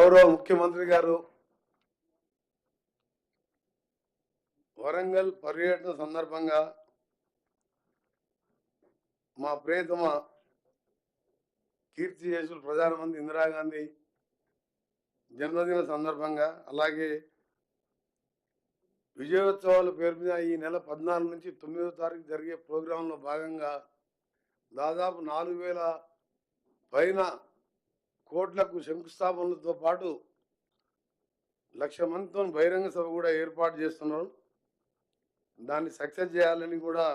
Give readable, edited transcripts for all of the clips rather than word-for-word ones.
గౌరవ ముఖ్యమంత్రి గారు వరంగల్ పర్యటన సందర్భంగా మా ప్రియతమ కీర్తిశేషులు ప్రధానమంత్రి ఇందిరాగాంధీ జన్మదిన సందర్భంగా అలాగే విజయోత్సవాల పేరు మీద ఈ నెల 14 నుంచి 9వ తారీఖు జరిగే ప్రోగ్రాంలో భాగంగా దాదాపు 4,000 పైన కోట్లకు శంకుస్థాపనలతో పాటు 1,00,000 మందితో బహిరంగ సభ కూడా ఏర్పాటు చేస్తున్నారు. దాన్ని సక్సెస్ చేయాలని కూడా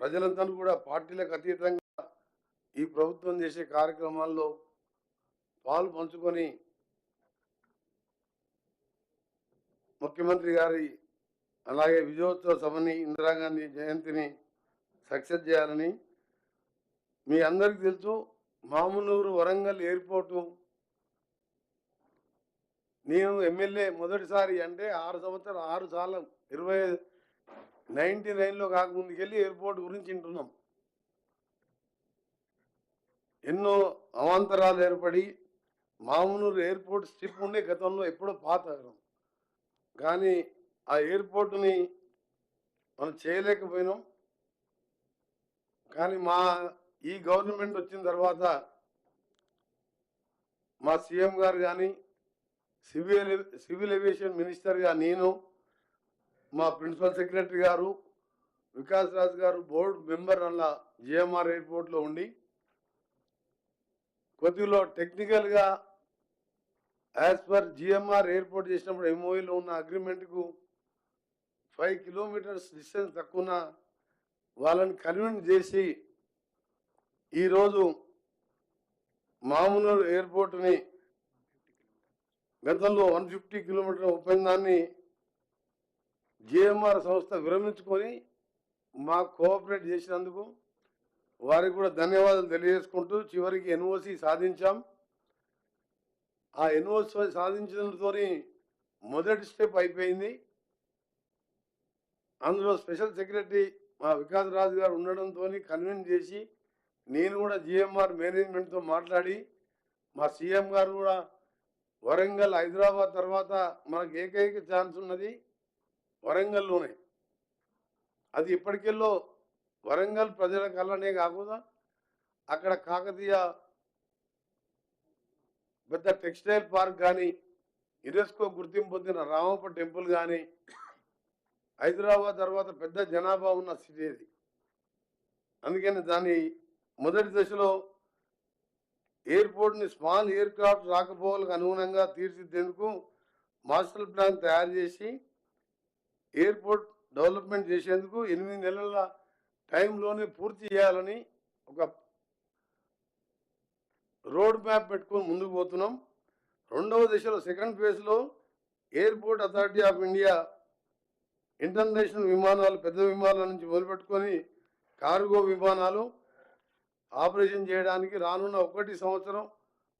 ప్రజలంతా కూడా పార్టీలకు అతీతంగా ఈ ప్రభుత్వం చేసే కార్యక్రమాల్లో పాలు పంచుకొని ముఖ్యమంత్రి గారి అలాగే విజయోత్సవ సభని ఇందిరాగాంధీ జయంతిని సక్సెస్ చేయాలని మీ అందరికీ తెలుసు. మామునూరు వరంగల్ ఎయిర్పోర్టు నేను ఎమ్మెల్యే మొదటిసారి అంటే 6 సార్లు 99లో కాకముందుకెళ్ళి ఎయిర్పోర్ట్ గురించి వింటున్నాం. ఎన్నో అవాంతరాలు ఏర్పడి మామునూరు ఎయిర్పోర్ట్ స్ట్రిప్ ఉండే గతంలో ఎప్పుడో పాత, కానీ ఆ ఎయిర్పోర్టుని మనం చేయలేకపోయినాం. కానీ ఈ గవర్నమెంట్ వచ్చిన తర్వాత మా సీఎం గారు కానీ సివిల్ ఏవియేషన్ మినిస్టర్గా నేను, మా ప్రిన్సిపల్ సెక్రటరీ గారు వికాస్ రాజ్ గారు బోర్డు మెంబర్ అలా జిఎంఆర్ ఎయిర్పోర్ట్లో ఉండి కొద్దిలో టెక్నికల్గా యాజ్ పర్ జిఎంఆర్ ఎయిర్పోర్ట్ చేసినప్పుడు ఎంఓఈలో ఉన్న అగ్రిమెంట్కు 5 కిలోమీటర్స్ డిస్టెన్స్ తక్కువ వాళ్ళని కన్విన్స్ చేసి ఈరోజు మామునూరు ఎయిర్పోర్ట్ని గతంలో 150 కిలోమీటర్ల ఒప్పందాన్ని జిఎంఆర్ సంస్థ విరమించుకొని మాకు కోఆపరేట్ చేసినందుకు వారికి కూడా ధన్యవాదాలు తెలియజేసుకుంటూ చివరికి ఎన్ఓసి సాధించాం. ఆ ఎన్ఓసి సాధించడంతో మొదటి స్టెప్ అయిపోయింది. అందులో స్పెషల్ సెక్రటరీ మా వికాస్ రాజు గారు ఉండడంతో కన్విన్స్ చేసి నేను కూడా జిఎంఆర్ మేనేజ్మెంట్తో మాట్లాడి మా సీఎం గారు కూడా వరంగల్ హైదరాబాద్ తర్వాత మనకు ఏకైక ఛాన్స్ ఉన్నది వరంగల్లోనే. అది ఇప్పటికెళ్ళో వరంగల్ ప్రజల కళ్ళనే కాకుండా అక్కడ కాకతీయ పెద్ద టెక్స్టైల్ పార్క్ కానీ యునెస్కో గుర్తింపు పొందిన రామప్ప టెంపుల్ కానీ హైదరాబాద్ తర్వాత పెద్ద జనాభా ఉన్న సిటీ అది. అందుకని దాని మొదటి దశలో ఎయిర్పోర్ట్ని స్మాల్ ఎయిర్ క్రాఫ్ట్ రాకపోకలకు అనుగుణంగా తీర్చిదిద్దేందుకు మాస్టర్ ప్లాన్ తయారు చేసి ఎయిర్పోర్ట్ డెవలప్మెంట్ చేసేందుకు 8 నెలల టైంలోనే పూర్తి చేయాలని ఒక రోడ్ మ్యాప్ పెట్టుకొని ముందుకు పోతున్నాం. రెండవ దశలో సెకండ్ ఫేజ్లో airport authority of India international విమానాలు పెద్ద విమానాల నుంచి మొదలుపెట్టుకొని కార్గో విమానాలు ఆపరేషన్ చేయడానికి రానున్న 1 సంవత్సరం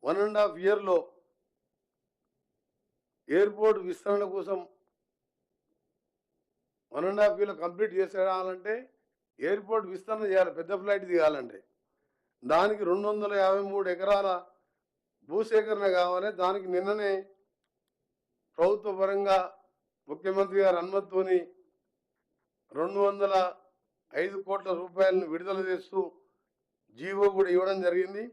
1.5 ఇయర్లో ఎయిర్పోర్ట్ విస్తరణ కోసం 1.5 ఇయర్లో కంప్లీట్ చేసేయాలంటే ఎయిర్పోర్ట్ విస్తరణ చేయాలి. పెద్ద ఫ్లైట్ దిగాలంటే దానికి 253 ఎకరాల భూసేకరణ కావాలి. దానికి నిన్ననే ప్రభుత్వ పరంగా ముఖ్యమంత్రి గారి అనుమతితోని 205 కోట్ల రూపాయలను విడుదల చేస్తూ జీవో కూడా ఇవ్వడం జరిగింది.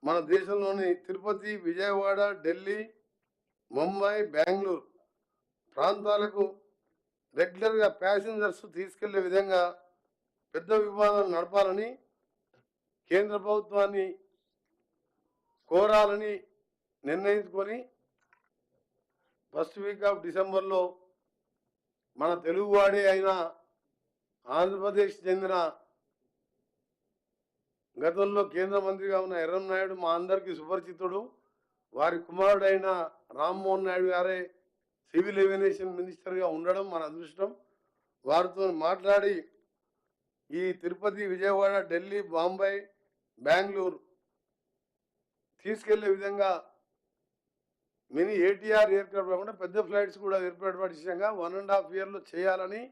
మన దేశంలోని తిరుపతి, విజయవాడ, ఢిల్లీ, ముంబై, బెంగళూరు ప్రాంతాలకు రెగ్యులర్గా ప్యాసింజర్స్ తీసుకెళ్లే విధంగా పెద్ద విమానాలు నడపాలని కేంద్ర ప్రభుత్వాన్ని కోరాలని నిర్ణయించుకొని ఫస్ట్ వీక్ ఆఫ్ డిసెంబర్లో మన తెలుగువాడే అయిన ఆంధ్రప్రదేశ్ చెందిన గతంలో కేంద్ర మంత్రిగా ఉన్న ఎర్రంనాయుడు మా అందరికీ సుపరిచితుడు, వారి కుమారుడైన రామ్మోహన్ నాయుడు గారే సివిల్ ఏవియేషన్ మినిస్టర్గా ఉండడం మన అదృష్టం. వారితో మాట్లాడి ఈ తిరుపతి, విజయవాడ, ఢిల్లీ, బాంబే, బెంగళూరు తీసుకెళ్లే విధంగా మినీ ఏటీఆర్ ఎయిర్క్రాఫ్ట్ కాకుండా పెద్ద ఫ్లైట్స్ కూడా ఏర్పాటు విషయంగా 1.5 ఇయర్లో చేయాలని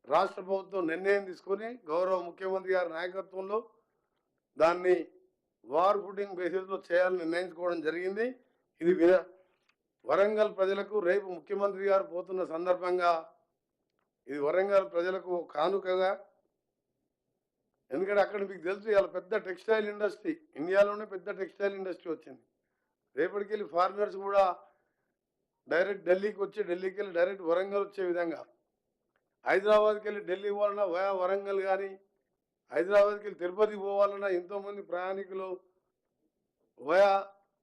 రాష్ట్ర ప్రభుత్వం నిర్ణయం తీసుకొని గౌరవ ముఖ్యమంత్రి గారి నాయకత్వంలో దాన్ని వార్ ఫుటింగ్ బేసిస్లో చేయాలని నిర్ణయించుకోవడం జరిగింది. ఇది వరంగల్ ప్రజలకు రేపు ముఖ్యమంత్రి గారు పోతున్న సందర్భంగా ఇది వరంగల్ ప్రజలకు కానుకగా, ఎందుకంటే అక్కడ మీకు తెలుసు ఇలా పెద్ద టెక్స్టైల్ ఇండస్ట్రీ, ఇండియాలోనే పెద్ద టెక్స్టైల్ ఇండస్ట్రీ వచ్చింది. రేపటికెళ్ళి ఫారినర్స్ కూడా డైరెక్ట్ ఢిల్లీకి వచ్చి, ఢిల్లీకి వెళ్ళి డైరెక్ట్ వరంగల్ వచ్చే విధంగా, హైదరాబాద్కి వెళ్ళి ఢిల్లీ పోవాలన్నా వయా వరంగల్ కానీ, హైదరాబాద్కి వెళ్ళి తిరుపతికి పోవాలన్నా ఎంతోమంది ప్రయాణికులు వయా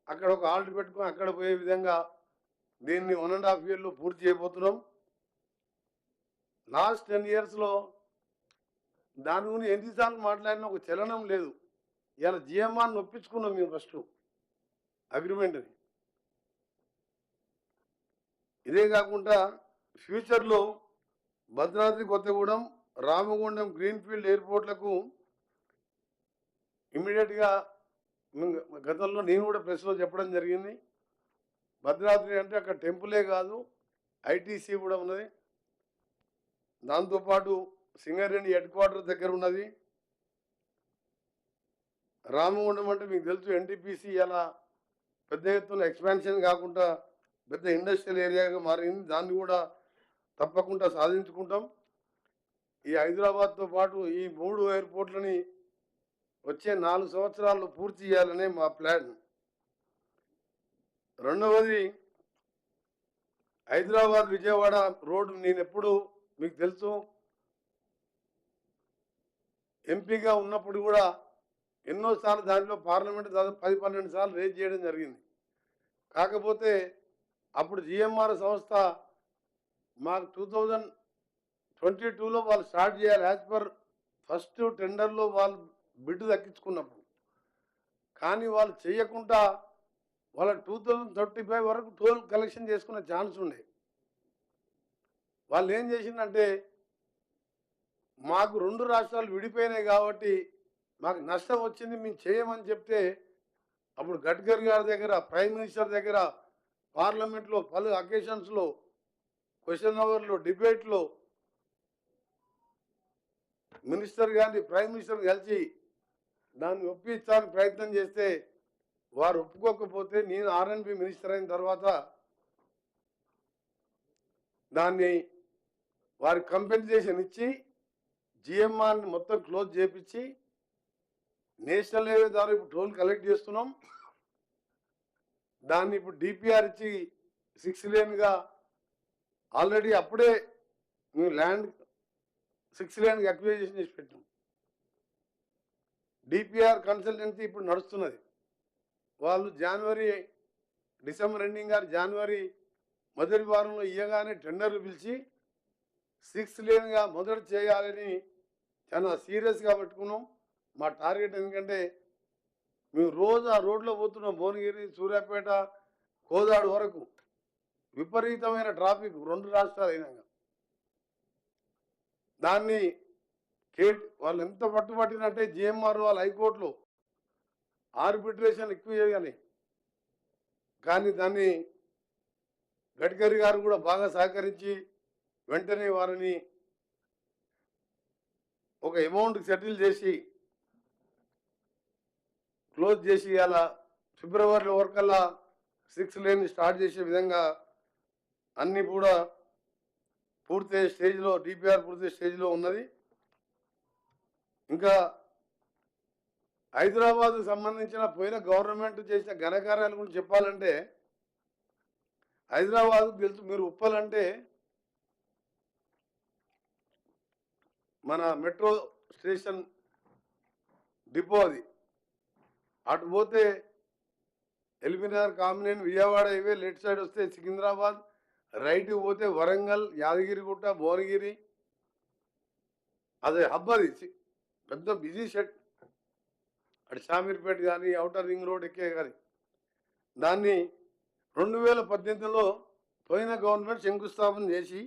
అక్కడ ఒక ఆల్ట్ పెట్టుకొని అక్కడ పోయే విధంగా దీన్ని 1.5 yearలో పూర్తి చేయబోతున్నాం. లాస్ట్ 10 yearsలో దాని గురించి ఎన్నిసార్లు మాట్లాడినా ఒక చలనం లేదు. ఇలా జిఎంఆర్ని ఒప్పించుకున్నాం మేము ఫస్ట్ అగ్రిమెంట్ని. ఇదే కాకుండా ఫ్యూచర్లో భద్రాద్రి కొత్తగూడెం, రామగుండం గ్రీన్ఫీల్డ్ ఎయిర్పోర్ట్లకు ఇమ్మీడియట్గా గతంలో నేను కూడా ప్రెస్లో చెప్పడం జరిగింది. భద్రాద్రి అంటే అక్కడ టెంపులే కాదు, ఐటీసీ కూడా ఉన్నది. దాంతోపాటు సింగరేణి హెడ్ క్వార్టర్ దగ్గర ఉన్నది. రామగుండం అంటే మీకు తెలుసు ఎన్టీపీసీ అలా పెద్ద ఎత్తున ఎక్స్పాన్షన్ కాకుండా పెద్ద ఇండస్ట్రియల్ ఏరియాగా మారింది. దాన్ని కూడా తప్పకుండా సాధించుకుంటాం. ఈ హైదరాబాద్తో పాటు ఈ 3 ఎయిర్పోర్ట్లని వచ్చే 4 సంవత్సరాల్లో పూర్తి చేయాలనే మా ప్లాన్. రెండవది, హైదరాబాద్ విజయవాడ రోడ్డు నేను ఎప్పుడు మీకు తెలుసు ఎంపీగా ఉన్నప్పుడు కూడా ఎన్నోసార్లు దాంట్లో పార్లమెంట్ దాదాపు 10-12 సార్లు రేజ్ చేయడం జరిగింది. కాకపోతే అప్పుడు జిఎంఆర్ సంస్థ మాకు 2022లో వాళ్ళు స్టార్ట్ చేయాలి యాజ్ పర్ ఫస్ట్ టెండర్లో వాళ్ళు బిడ్డు దక్కించుకున్నప్పుడు. కానీ వాళ్ళు చేయకుండా వాళ్ళ 2035 వరకు టోల్ కలెక్షన్ చేసుకునే ఛాన్స్ ఉండే. వాళ్ళు ఏం చేసిందంటే మాకు 2 రాష్ట్రాలు విడిపోయినాయి కాబట్టి మాకు నష్టం వచ్చింది, మేము చేయమని చెప్తే అప్పుడు గడ్కరీ గారి దగ్గర, ప్రైమ్ మినిస్టర్ దగ్గర, పార్లమెంట్లో పలు అకేషన్స్లో, క్వశ్చన్ అవర్లో, డిబేట్లో మినిస్టర్ గారిని, ప్రైమ్ మినిస్టర్ కలిసి దాన్ని ఒప్పించడానికి ప్రయత్నం చేస్తే వారు ఒప్పుకోకపోతే నేను ఆర్ఎన్బి మినిస్టర్ అయిన తర్వాత దాన్ని వారికి కంపెన్సేషన్ ఇచ్చి జిఎంఆర్ని మొత్తం క్లోజ్ చేపించి నేషనల్ హైవే ద్వారా ఇప్పుడు టోల్ కలెక్ట్ చేస్తున్నాం. దాన్ని ఇప్పుడు డిపిఆర్ ఇచ్చి 6 లేన్గా ఆల్రెడీ అప్పుడే మేము ల్యాండ్ 6 లేన్గా అక్విజిషన్ చేసి పెట్టాం. డిపిఆర్ కన్సల్టెన్సీ ఇప్పుడు నడుస్తున్నది. వాళ్ళు డిసెంబర్ ఎండింగ్ గారు జనవరి మొదటి వారంలో ఇయ్యగానే టెండర్లు పిలిచి 6 లేన్గా మొదట చేయాలని చాలా సీరియస్గా పెట్టుకున్నాం. మా టార్గెట్ ఎందుకంటే మేము రోజు ఆ రోడ్లో పోతున్నాం, భువనగిరి, సూర్యాపేట, కోదాడు వరకు విపరీతమైన ట్రాఫిక్ 2 రాష్ట్రాలు అయినాక. దాన్ని వాళ్ళు ఎంత పట్టుబట్టినట్టే జిఎంఆర్ వాళ్ళు హైకోర్టులో ఆర్బిట్రేషన్ ఎక్కువ చేయాలి. కానీ దాన్ని గడ్కరీ గారు కూడా బాగా సహకరించి వెంటనే వారిని ఒక అమౌంట్ సెటిల్ చేసి క్లోజ్ చేసి అలా ఫిబ్రవరి వరకల్లా 6 లేన్ స్టార్ట్ చేసే విధంగా అన్నీ కూడా పూర్తయ్యే స్టేజ్లో, డిపిఆర్ పూర్తయ్యే స్టేజ్లో ఉన్నది. ఇంకా హైదరాబాద్కు సంబంధించిన పోయిన గవర్నమెంట్ చేసిన ఘనకార్యాల గురించి చెప్పాలంటే, హైదరాబాద్కు తెలుసు మీరు ఉప్పల్ అంటే మన మెట్రో స్టేషన్ డిపో, అది అటు పోతే LB Nagar, Kamineni, Vijayawada highway left side వస్తే సికింద్రాబాద్, రైట్కి పోతే వరంగల్, యాదగిరిగుట్ట, భువనగిరి, అదే హబ్, అది పెద్ద బిజీ షెడ్. అటు షామీర్పేట కానీ అవుటర్ రింగ్ రోడ్ ఎక్కే కానీ దాన్ని 2018లో పోయిన గవర్నమెంట్ శంకుస్థాపన చేసి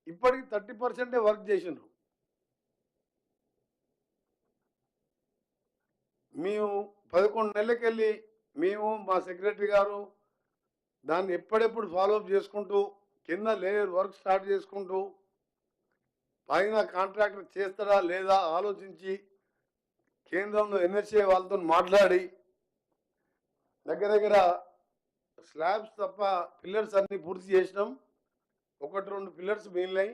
ఇప్పటికి 30% వర్క్ చేసిండ్రు. మేము 11 నెలలకెళ్ళి మేము మా సెక్రటరీ గారు దాన్ని ఎప్పుడెప్పుడు ఫాలోఅప్ చేసుకుంటూ కింద లేయర్ వర్క్ స్టార్ట్ చేసుకుంటూ పైన కాంట్రాక్టర్ చేస్తాడా లేదా ఆలోచించి కేంద్రంలో ఎన్హెచ్ఏ వాళ్ళతో మాట్లాడి దగ్గర దగ్గర స్లాబ్స్ తప్ప పిల్లర్స్ అన్ని పూర్తి చేసినాం. 1-2 పిల్లర్స్ మిగిలినాయి.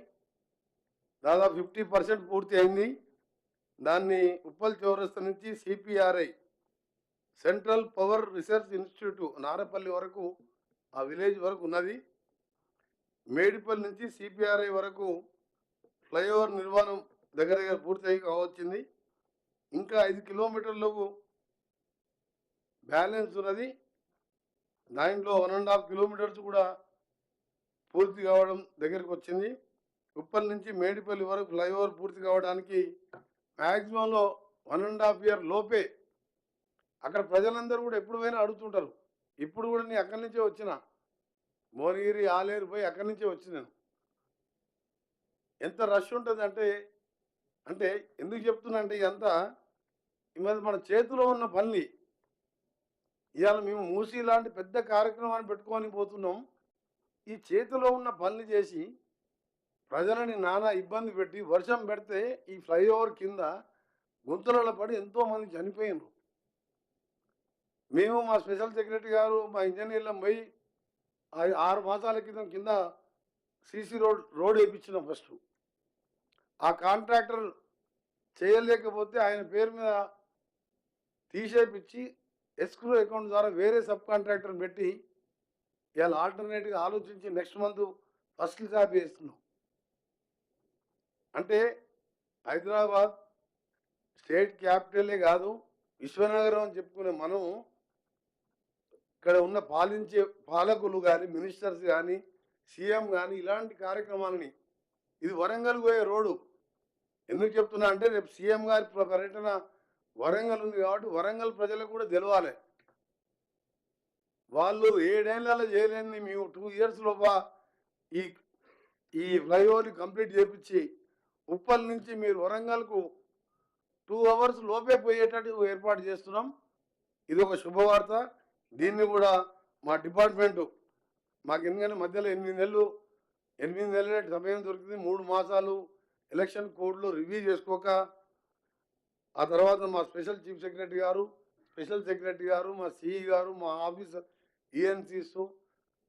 దాదాపు 50% పూర్తి అయింది. దాన్ని ఉప్పల్ చౌరస్తా నుంచి CPRI central power research institute Narapally వరకు ఆ విలేజ్ వరకు ఉన్నది. మేడిపల్లి నుంచి సిపిఆర్ఐ వరకు ఫ్లైఓవర్ నిర్మాణం దగ్గర దగ్గర పూర్తి కావచ్చింది. ఇంకా 5 కిలోమీటర్లకు బ్యాలెన్స్ ఉన్నది. దాంట్లో 1.5 కిలోమీటర్స్ కూడా పూర్తి కావడం దగ్గరికి వచ్చింది. ఉప్పల్ నుంచి మేడిపల్లి వరకు ఫ్లైఓవర్ పూర్తి కావడానికి మ్యాక్సిమంలో 1.5 ఇయర్ లోపే. అక్కడ ప్రజలందరూ కూడా ఎప్పుడు పోయినా అడుగుతుంటారు. ఇప్పుడు కూడా నేను అక్కడి నుంచే వచ్చిన, భువనగిరి ఆలేరు పోయి అక్కడి నుంచే వచ్చి నేను. ఎంత రష్ ఉంటుంది అంటే ఎందుకు చెప్తున్నా అంటే ఇదంతా ఇవాళ మన చేతిలో ఉన్న పని. ఇవాళ మేము మూసీ లాంటి పెద్ద కార్యక్రమాన్ని పెట్టుకొని పోతున్నాం. ఈ చేతిలో ఉన్న పనులు చేసి ప్రజలని నానా ఇబ్బంది పెట్టి వర్షం పెడితే ఈ ఫ్లైఓవర్ కింద గుంతలలో పడి ఎంతోమంది చనిపోయినారు. మేము మా స్పెషల్ సెక్రటరీ గారు మా ఇంజనీర్లం పోయి 6 మాసాల క్రితం కింద సీసీ రోడ్ వేయించినాం. ఫస్ట్ ఆ కాంట్రాక్టర్ చేయలేకపోతే ఆయన పేరు మీద తీసేపించి ఎస్క్రూ అకౌంట్ ద్వారా వేరే సబ్ కాంట్రాక్టర్ పెట్టి ఇవాళ ఆల్టర్నేట్గా ఆలోచించి నెక్స్ట్ మంత్ ఫస్ట్ స్లాబ్ వేస్తున్నాం. అంటే హైదరాబాద్ స్టేట్ క్యాపిటలే కాదు, విశ్వనగరం అని చెప్పుకునే మనం ఇక్కడ ఉన్న పాలించే పాలకులు కానీ, మినిస్టర్స్ కానీ, సీఎం కానీ ఇలాంటి కార్యక్రమాలని, ఇది వరంగల్ పోయే రోడ్డు. ఎందుకు చెప్తున్నా అంటే రేపు సీఎం గారి పర్యటన వరంగల్ ఉంది కాబట్టి వరంగల్ ప్రజలకు కూడా తెలవాలి. వాళ్ళు 7 ఏళ్ళలో చేయలేని మేము 2 ఇయర్స్ లోప ఈ ఫ్లైఓవర్ని కంప్లీట్ చేపించి ఉప్పల్ నుంచి మీరు వరంగల్కు 2 అవర్స్ లోపే పోయేటట్టు ఏర్పాటు చేస్తున్నాం. ఇది ఒక శుభవార్త. దీన్ని కూడా మా డిపార్ట్మెంటు మాకు ఎందుకంటే మధ్యలో 8 నెలల సమయం దొరికింది. 3 మాసాలు ఎలక్షన్ కోడ్లో రివ్యూ చేసుకోక ఆ తర్వాత మా స్పెషల్ చీఫ్ సెక్రటరీ గారు, స్పెషల్ సెక్రటరీ గారు, మా సిఈ గారు, మా ఆఫీసర్ ఈఎన్సీస్,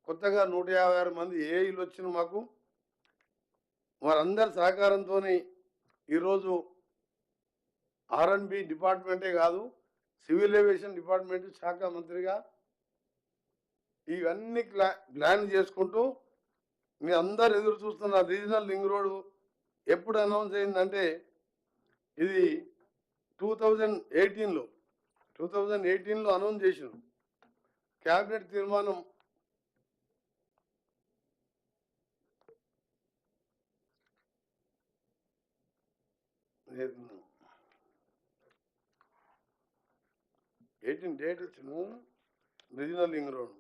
కొత్తగా 156 మంది ఏఈలు వచ్చిన మాకు వారందరి సహకారంతో ఈరోజు ఆర్ఎండ్బి డిపార్ట్మెంటే కాదు, సివిల్ ఏవియేషన్ డిపార్ట్మెంట్ శాఖ మంత్రిగా ఇవన్నీ ప్లాన్ చేసుకుంటూ మీ అందరు ఎదురు చూస్తున్న రీజనల్ లింక్ రోడ్ ఎప్పుడు అనౌన్స్ అయిందంటే ఇది 2018లో అనౌన్స్ చేసిన క్యాబినెట్ తీర్మానం డేట్ ఇచ్చిన regional link road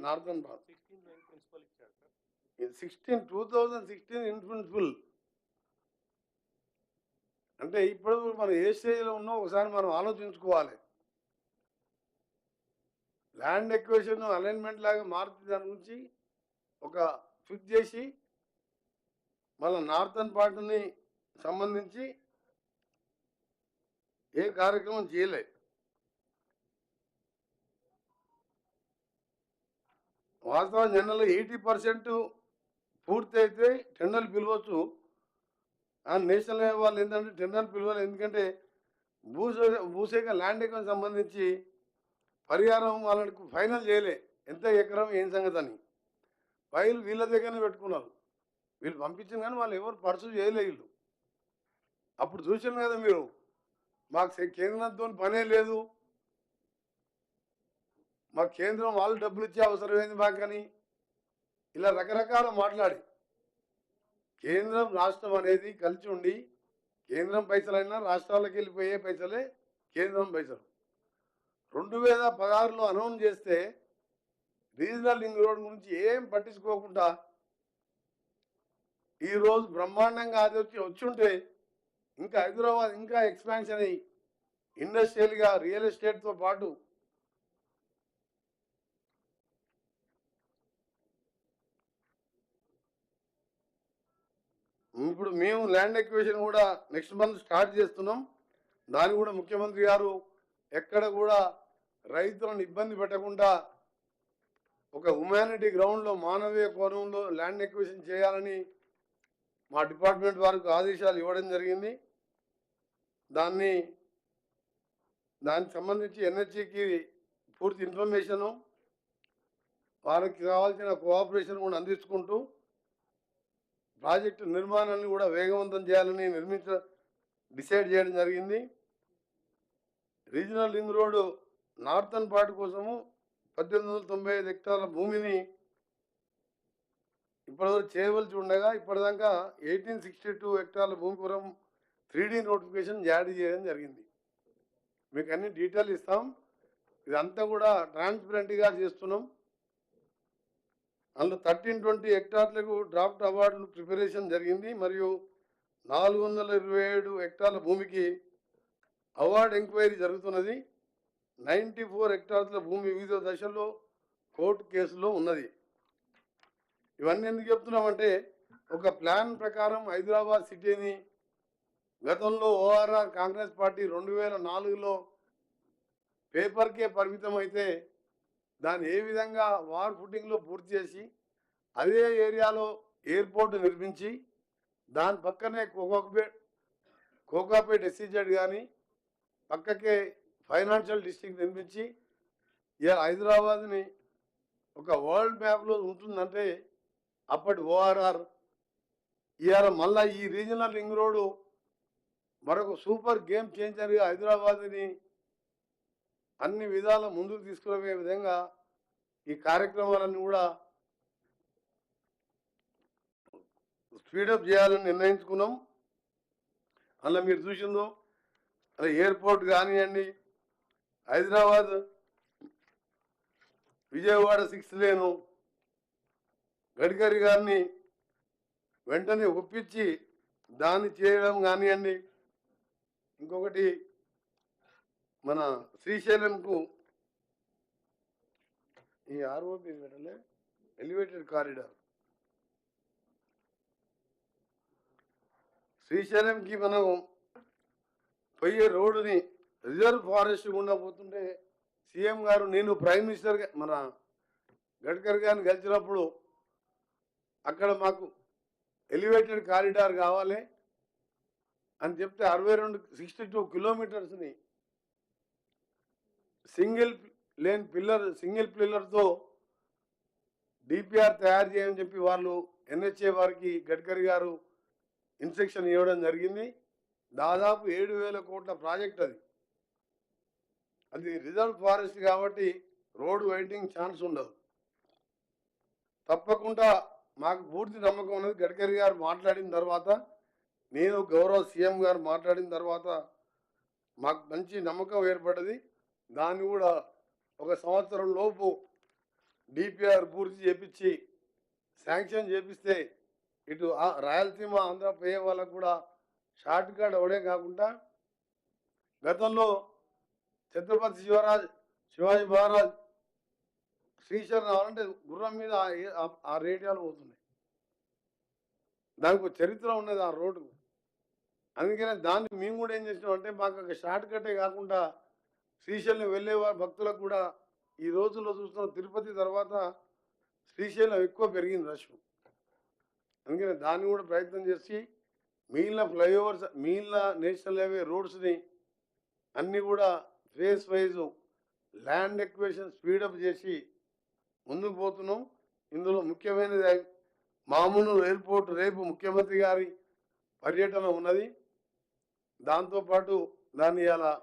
northern 2016 in principle. అంటే ఇప్పుడు మనం ఏ స్టేజ్లో ఉన్నా ఒకసారి మనం ఆలోచించుకోవాలి. ల్యాండ్ ఎక్వేషన్ అలైన్మెంట్ లాగా మారుతి దాని గురించి ఒక ఫిక్స్ చేసి మళ్ళీ నార్థన్ పార్ట్ని సంబంధించి ఏ కార్యక్రమం చేయలే. వాస్తవం జనరల్ 80% పూర్తి అయితే టెండర్లు పిలవచ్చు. నేషనల్ హైవే వాళ్ళు ఏంటంటే టెండర్లు పిలవాలి. ఎందుకంటే భూసేక ల్యాండ్ ఎకరం సంబంధించి పరిహారం వాళ్ళకి ఫైనల్ చేయలే, ఎంత ఎకరం ఏం సంగతి అని. ఫైల్ వీళ్ళ దగ్గరనే పెట్టుకున్నారు. వీళ్ళు పంపించిన కానీ వాళ్ళు ఎవరు పర్సూ చేయలే. వీళ్ళు అప్పుడు చూసాను కదా మీరు, మాకు కేంద్రంతో పనే లేదు, మాకు కేంద్రం వాళ్ళు డబ్బులు ఇచ్చే అవసరం ఏంది మాకని ఇలా రకరకాల మాట్లాడి, కేంద్రం రాష్ట్రం అనేది కలిసి ఉండి కేంద్రం పైసలైనా రాష్ట్రాలకు వెళ్ళిపోయే పైసలే కేంద్రం పైసలు. 2016లో అనౌన్స్ చేస్తే రీజనల్ లింక్ రోడ్ గురించి ఏం పట్టించుకోకుండా ఈరోజు బ్రహ్మాండంగా అది వచ్చి ఉంటే ఇంకా హైదరాబాద్ ఇంకా ఎక్స్పాన్షన్ అయ్యి ఇండస్ట్రియల్గా రియల్ ఎస్టేట్తో పాటు ఇప్పుడు మేము ల్యాండ్ ఎక్విజిషన్ కూడా నెక్స్ట్ మంత్ స్టార్ట్ చేస్తున్నాం. దాన్ని కూడా ముఖ్యమంత్రి గారు ఎక్కడ కూడా రైతులను ఇబ్బంది పెట్టకుండా ఒక హ్యుమానిటీ గ్రౌండ్లో మానవీయ కోణంలో ల్యాండ్ ఎక్విజిషన్ చేయాలని మా డిపార్ట్మెంట్ వారికి ఆదేశాలు ఇవ్వడం జరిగింది. దానికి సంబంధించి ఎన్హెచ్కి పూర్తి ఇన్ఫర్మేషను వారికి కావాల్సిన కోఆపరేషన్ కూడా అందించుకుంటూ ప్రాజెక్టు నిర్మాణాన్ని కూడా వేగవంతం చేయాలని డిసైడ్ చేయడం జరిగింది. Regional ring road northern part కోసము 1895 హెక్టార్ల భూమిని ఇప్పటివరకు చేయవలసి ఉండగా ఇప్పటిదాకా 1862 హెక్టార్ల భూమి కొరం 3D నోటిఫికేషన్ జారీ చేయడం జరిగింది. మీకు అన్ని డీటెయిల్ ఇస్తాం. ఇదంతా కూడా ట్రాన్స్పరెంట్గా చేస్తున్నాం. అందులో 1320 హెక్టార్లకు డ్రాఫ్ట్ అవార్డులు ప్రిపరేషన్ జరిగింది. మరియు 427 హెక్టార్ల భూమికి అవార్డు ఎంక్వైరీ జరుగుతున్నది. 94 హెక్టార్ల భూమి వివిధ దశల్లో కోర్టు కేసులో ఉన్నది. ఇవన్నీ ఎందుకు చెప్తున్నామంటే ఒక ప్లాన్ ప్రకారం హైదరాబాద్ సిటీని గతంలో ఓఆర్ఆర్ కాంగ్రెస్ పార్టీ 2004లో పేపర్కే పరిమితం అయితే దాన్ని ఏ విధంగా వార్ ఫుటింగ్లో పూర్తి చేసి అదే ఏరియాలో ఎయిర్పోర్ట్ నిర్మించి దాని పక్కనే కోకాపేట్ ఎస్సీజెడ్ కానీ పక్కకే ఫైనాన్షియల్ డిస్ట్రిక్ట్ నిర్మించి ఇలా హైదరాబాద్ని ఒక వరల్డ్ మ్యాప్లో ఉంటుందంటే అప్పటి ఓఆర్ఆర్ ఇవాళ మళ్ళీ ఈ రీజనల్ రింగ్ రోడ్డు మరొక సూపర్ గేమ్ చేంజర్గా హైదరాబాద్ని అన్ని విధాల ముందుకు తీసుకునే విధంగా ఈ కార్యక్రమాలన్నీ కూడా స్పీడప్ చేయాలని నిర్ణయించుకున్నాం. అలా మీరు చూసిందో అలా ఎయిర్పోర్ట్ కానివ్వండి, హైదరాబాద్ విజయవాడ 6th లేను గడ్కరీ గారిని వెంటనే ఒప్పించి దాన్ని చేయడం కానివ్వండి. ఇంకొకటి మన శ్రీశైలంకు ఈ ఆర్ఓపి పెట్టలే ఎలివేటెడ్ కారిడార్ శ్రీశైలంకి మనం పోయే రోడ్డుని రిజర్వ్ ఫారెస్ట్ గుండా పోతుంటే సీఎం గారు నేను ప్రైమ్ మినిస్టర్ మన గడ్కరీ గారిని కలిసినప్పుడు అక్కడ మాకు ఎలివేటెడ్ కారిడార్ కావాలి అని చెప్తే 62 కిలోమీటర్స్ని సింగిల్ పిల్లర్తో డిపిఆర్ తయారు చేయని చెప్పి వాళ్ళు ఎన్హెచ్ఏ వారికి గడ్కరీ గారు ఇన్స్ట్రక్షన్ ఇవ్వడం జరిగింది. దాదాపు 7,000 కోట్ల ప్రాజెక్ట్ అది రిజర్వ్ ఫారెస్ట్ కాబట్టి రోడ్ వెయిటింగ్ ఛాన్స్ ఉండదు. తప్పకుండా మాకు పూర్తి నమ్మకం ఉన్నది. గడ్కరీ గారు మాట్లాడిన తర్వాత, నేను గౌరవ సీఎం గారు మాట్లాడిన తర్వాత మాకు మంచి నమ్మకం ఏర్పడ్డది. దాన్ని కూడా ఒక సంవత్సరం లోపు డిపిఆర్ పూర్తి చేపించి శాంక్షన్ చేపిస్తే ఇటు రాయలసీమ ఆంధ్ర పోయే వాళ్ళకు కూడా షార్ట్ కట్ అవడే కాకుండా గతంలో ఛత్రపతి శివాజీ మహారాజ్ శ్రీశైలం రావాలంటే గుర్రం మీద ఆ రేడియాలు పోతున్నాయి. దానికి చరిత్ర ఉన్నది ఆ రోడ్డుకు. అందుకనే దాన్ని మేము కూడా ఏం చేసినామంటే మాకు ఒక షార్ట్ కట్టే కాకుండా శ్రీశైలం వెళ్ళే భక్తులకు కూడా ఈ రోజుల్లో చూస్తున్న తిరుపతి తర్వాత శ్రీశైలం ఎక్కువ పెరిగింది రష్. అందుకని దాన్ని కూడా ప్రయత్నం చేసి మిగిలిన ఫ్లైఓవర్స్, మిగిలిన నేషనల్ హైవే రోడ్స్ని అన్నీ కూడా phase wise land acquisition speed up చేసి ముందుకు పోతున్నాం. ఇందులో ముఖ్యమైనది మామూలు ఎయిర్పోర్ట్ రేపు ముఖ్యమంత్రి గారి పర్యటన ఉన్నది. దాంతోపాటు దాన్ని ఇలా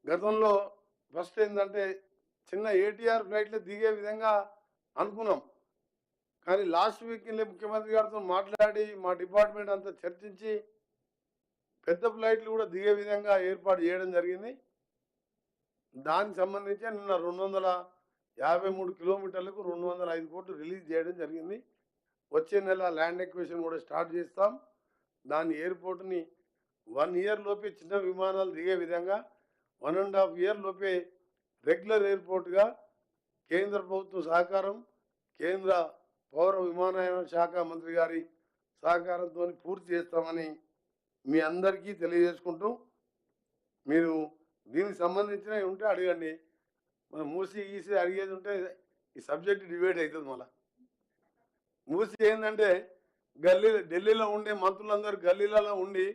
గతంలో ఫస్ట్ ఏంటంటే చిన్న ఏటీఆర్ ఫ్లైట్లు దిగే విధంగా అనుకున్నాం. కానీ లాస్ట్ వీక్ ముఖ్యమంత్రి గారితో మాట్లాడి మా డిపార్ట్మెంట్ అంతా చర్చించి పెద్ద ఫ్లైట్లు కూడా దిగే విధంగా ఏర్పాటు చేయడం జరిగింది. దానికి సంబంధించి నిన్న 253 కిలోమీటర్లకు 205 కోట్లు రిలీజ్ చేయడం జరిగింది. వచ్చే నెల ల్యాండ్ ఎక్విజిషన్ కూడా స్టార్ట్ చేస్తాం. దాని ఎయిర్పోర్ట్ని 1 ఇయర్ లోపే చిన్న విమానాలు దిగే విధంగా 1.5 ఇయర్ లోపే రెగ్యులర్ ఎయిర్పోర్ట్గా కేంద్ర ప్రభుత్వం సహకారం, కేంద్ర పౌర విమానయాన శాఖ మంత్రి గారి సహకారంతో పూర్తి చేస్తామని మీ అందరికీ తెలియజేసుకుంటూ, మీరు దీనికి సంబంధించినవి ఉంటే అడగండి. మనం మూసి గీసి అడిగేది ఉంటే ఈ సబ్జెక్ట్ డిబేట్ అవుతుంది మళ్ళా. మూసి ఏంటంటే ఢిల్లీలో ఉండే మంత్రులందరూ గల్లీలలో ఉండి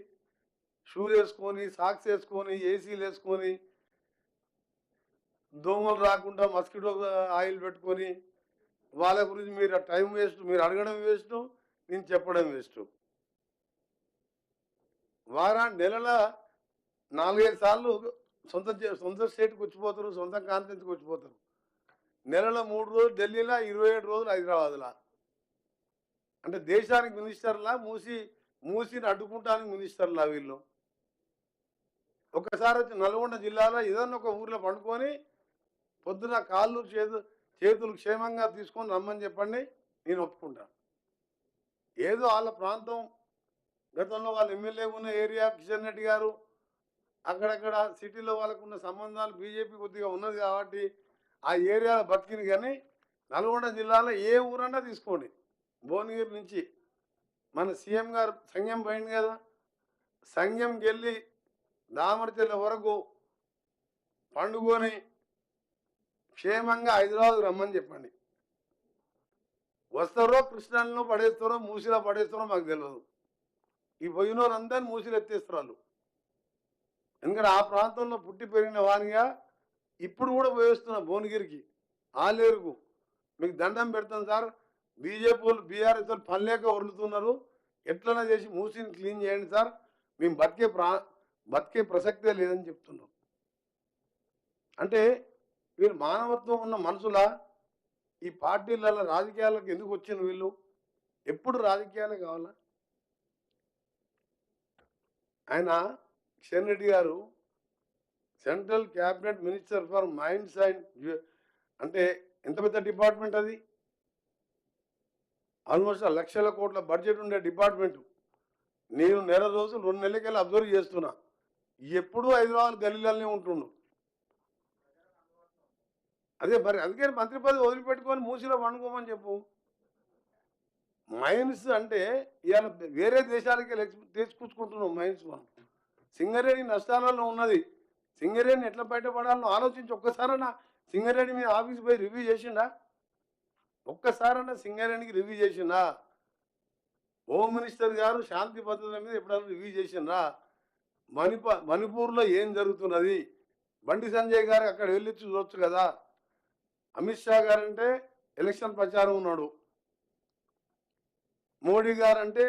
షూలు వేసుకొని, సాక్స్ వేసుకొని, ఏసీలు వేసుకొని, దోమలు రాకుండా మస్కిటో ఆయిల్ పెట్టుకొని, వాళ్ళ గురించి మీరు టైం వేస్ట్, మీరు అడగడం వేస్ట్, నేను చెప్పడం వేస్ట్. నెలల 4-5 సార్లు సొంత స్టేట్కి వచ్చిపోతారు, సొంత కాన్ఫరెన్స్కి వచ్చిపోతారు. నెలలో 3 రోజులు ఢిల్లీలో, 27 రోజులు హైదరాబాద్లో. అంటే దేశానికి మినిస్టర్లా, మూసిని అడ్డుకుంటానికి మినిస్టర్లా వీళ్ళు. ఒక్కసారి వచ్చి నల్గొండ జిల్లాలో ఏదన్నా ఒక ఊర్లో పండుకొని పొద్దున కాళ్ళు చేతులు క్షేమంగా తీసుకొని రమ్మని చెప్పండి, నేను ఒప్పుకుంటాను. ఏదో వాళ్ళ ప్రాంతం, గతంలో వాళ్ళ ఎమ్మెల్యే ఉన్న ఏరియా కిషన్ రెడ్డి గారు అక్కడక్కడ సిటీలో వాళ్ళకున్న సంబంధాలు బీజేపీ కొద్దిగా ఉన్నది కాబట్టి ఆ ఏరియాలో బతికింది. కానీ నల్గొండ జిల్లాలో ఏ ఊరన్నా తీసుకోండి, భువనగిరి నుంచి మన సీఎం గారు సంఘం పోయింది కదా, సంఘంకి వెళ్ళి దామరచెల్ల వరకు పండుకొని క్షేమంగా హైదరాబాద్ రమ్మని చెప్పండి. వస్తారో కృష్ణాలో పడేస్తారో మూసిలో పడేస్తారో మాకు తెలియదు. ఈ పోయిన వాళ్ళందరినీ మూసిలు ఎత్తేస్తారు వాళ్ళు. ఎందుకంటే ఆ ప్రాంతంలో పుట్టి పెరిగిన వానిగా ఇప్పుడు కూడా పోయేస్తున్నా భువనగిరికి, ఆలేరుకు. మీకు దండం పెడతాను సార్, బీజేపీ వాళ్ళు బీఆర్ఎస్ వాళ్ళు పనిలేక వరులుతున్నారు, ఎట్లన్నా చేసి మూసిని క్లీన్ చేయండి సార్, మేము బతికే ప్రసక్తే లేదని చెప్తున్నాం. అంటే వీళ్ళు మానవత్వం ఉన్న మనుషులా? ఈ పార్టీలలో రాజకీయాలకు ఎందుకు వచ్చిన వీళ్ళు? ఎప్పుడు రాజకీయాలే కావాలా? ఆయన కిషన్ రెడ్డి గారు central cabinet minister for minds and, అంటే ఎంత పెద్ద డిపార్ట్మెంట్ అది, ఆల్మోస్ట్ 1 లక్షల కోట్ల బడ్జెట్ ఉండే డిపార్ట్మెంట్. నేను 2 నెలలకెళ్ళి అబ్జర్వ్ చేస్తున్నా, ఎప్పుడూ హైదరాబాద్ గల్లీలనే ఉంటుండు. అదే మరి అందుకే మంత్రి పదవి వదిలిపెట్టుకొని మూసిలో పండుకోమని చెప్పు. మైన్స్ అంటే ఇవాళ వేరే దేశాలకి తీసుకొచ్చుకుంటున్నాం మైన్స్. మనం సింగరేణి నష్టాలలో ఉన్నది, సింగరేణి ఎట్లా బయటపడాలని ఆలోచించి ఒక్కసారన్నా సింగరేణి మీద ఆఫీస్ పోయి రివ్యూ చేసిండా? ఒక్కసారన్నా సింగరేణికి రివ్యూ చేసిండా? హోమ్ మినిస్టర్ గారు శాంతి భద్రతల మీద ఎప్పుడైనా రివ్యూ చేసిండ్రా? మణిపూర్లో ఏం జరుగుతున్నది? బండి సంజయ్ గారు అక్కడ వెళ్ళి చూడొచ్చు కదా. అమిత్ షా గారు అంటే ఎలక్షన్ ప్రచారం ఉన్నాడు, మోడీ గారు అంటే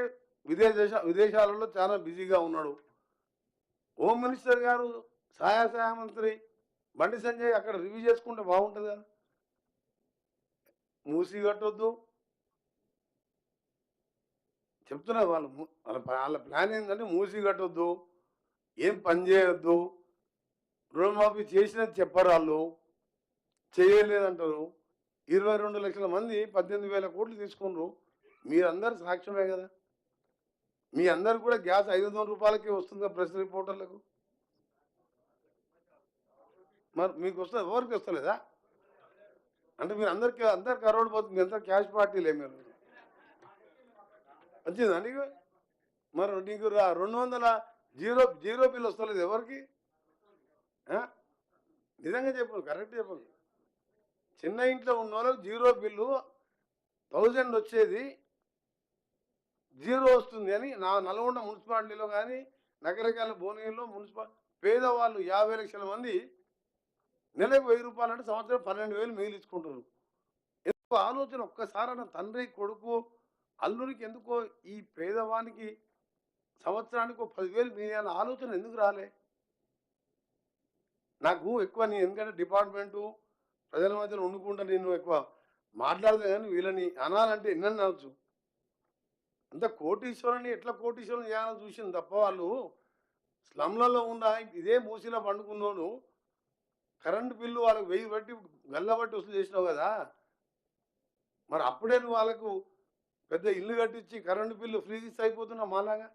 విదేశాలలో చాలా బిజీగా ఉన్నాడు. హోమ్ మినిస్టర్ గారు సహాయ మంత్రి బండి సంజయ్ అక్కడ రివ్యూ చేసుకుంటే బాగుంటుంది కదా. మూసి కట్టొద్దు చెప్తున్నా, వాళ్ళ ప్లాన్ ఏంటంటే మూసి కట్టొద్దు, ఏం పని చేయొద్దు, రుణమాఫీ చేసినది చెప్పరు, వాళ్ళు చేయలేదంటారు. 22 లక్షల మంది 18,000 కోట్లు తీసుకున్నారు. మీరందరూ సాక్ష్యమే కదా. మీ అందరు కూడా గ్యాస్ 500 రూపాయలకే వస్తుంది ప్రెస్ రిపోర్టర్లకు. మరి మీకు వస్తుంది, ఎవరికి వస్తలేదా? అంటే మీరు అందరు కరోడ్ పోతుంది, ఎంత క్యాష్ పార్టీలే మీరు. వచ్చిందా నీకు? మరి నీకు 200 జీరో బిల్ వస్తలేదు ఎవరికి? నిజంగా చెప్పు, కరెక్ట్ చెప్పు. చిన్న ఇంట్లో ఉన్న వాళ్ళకి జీరో బిల్లు 1000 వచ్చేది జీరో వస్తుంది అని నా నల్గొండ మున్సిపాలిటీలో కానీ నగరకాల భువనగిరిలో పేదవాళ్ళు 50 లక్షల మంది నెలకు 1000 రూపాయలు అంటే సంవత్సరం 12,000 మిగిలించుకుంటున్నారు. ఎందుకు ఆలోచన ఒక్కసారి తండ్రి కొడుకు అల్లుడికి ఎందుకో ఈ పేదవానికి సంవత్సరానికి 10,000 మిగిలిన ఆలోచన ఎందుకు రాలే? నాకు ఎక్కువ నేను ఎందుకంటే డిపార్ట్మెంటు ప్రజల మధ్యలో వండుకుంటా, నేను ఎక్కువ మాట్లాడదు. కానీ వీళ్ళని అనాలంటే ఎన్నని అనవచ్చు. అంత కోటీశ్వరుని ఎట్లా కోటీశ్వరుని చేయాలని చూసింది తప్ప, వాళ్ళు స్లమ్లలో ఉన్న ఇదే మూసిలో పండుకున్నాను కరెంటు బిల్లు వాళ్ళకి 1000 బట్టి గల్లబట్టి వసూలు చేసినావు కదా. మరి అప్పుడే నువ్వు వాళ్ళకు పెద్ద ఇల్లు కట్టించి కరెంటు బిల్లు ఫ్రీ అయిపోతున్నావు మాలాగా.